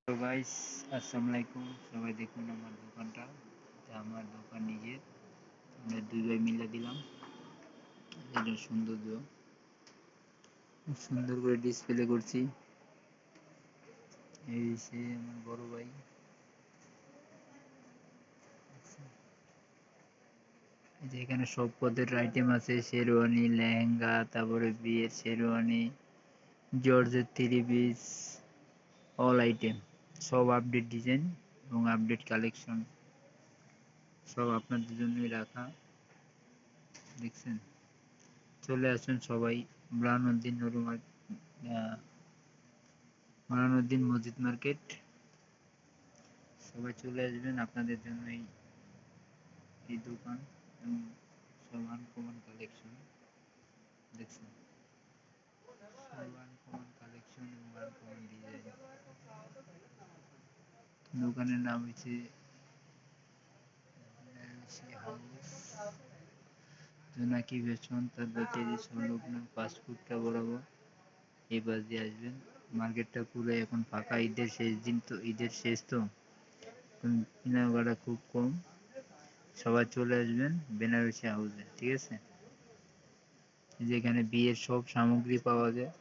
তো গাইস, আসসালামু আলাইকুম। সবাই দেখুন আমার দোকানটা। এটা আমার দোকান নিজের। আমরা দুই ভাই মিলে দিলাম। এটা সৌন্দর্য খুব সুন্দর করে ডিসপ্লে করছি। এই সে আমার বড় ভাই। এই যে এখানে সব পদের আইটেম আছে, শেরওয়ানি, লেহেঙ্গা, তারপরে বিয়ের শেরওয়ানি, জর্জের থ্রি পিস, অল আইটেম, সব আপডেট ডিজাইন এবং আপডেট কালেকশন, সব আপনাদের জন্যই রাখা। দেখছেন? চলে আসুন সবাই। বুরহানুদ্দিন বুরহানুদ্দিন মসজিদ মার্কেট। সবাই চলে আসবেন, আপনাদের জন্য এই দোকান এবং সব আনকমন কালেকশন। দেখছেন? সব আনকমন কালেকশন এবং আনকমন ডিজাইন। দোকানের নাম হচ্ছে হাউস, জোনাকি ফ্যাশন। তারপর তেজি সংলগ্ন ফাস্টফুডটা বরাবর এই পাশ দিয়ে আসবেন। মার্কেটটা পুরো এখন ফাঁকা, ঈদের শেষ দিন তো, ঈদের শেষ তো কেনাকাটা খুব কম। সবাই চলে আসবেন বেনারসি হাউসে, ঠিক আছে? যেখানে বিয়ের সব সামগ্রী পাওয়া যায়,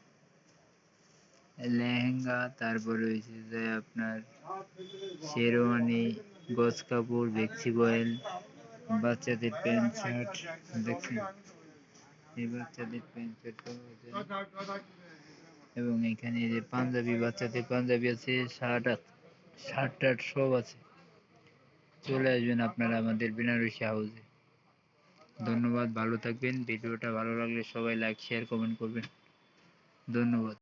লেহেঙ্গা, তারপরে হয়েছে যে আপনার শেরওয়ানি, গজ কাপড়, বেক্সি বয়েল, বাচ্চাদের প্যান্ট শার্ট। দেখছেন? এই বাচ্চাদের প্যান্ট শার্ট পাওয়া যায় এবং এখানে যে পাঞ্জাবি, বাচ্চাদের পাঞ্জাবি আছে, শার্ট টার্ট সব আছে। চলে আসবেন আপনারা আমাদের বেনারসি হাউসে। ধন্যবাদ, ভালো থাকবেন। ভিডিওটা ভালো লাগলে সবাই লাইক, শেয়ার, কমেন্ট করবেন। ধন্যবাদ।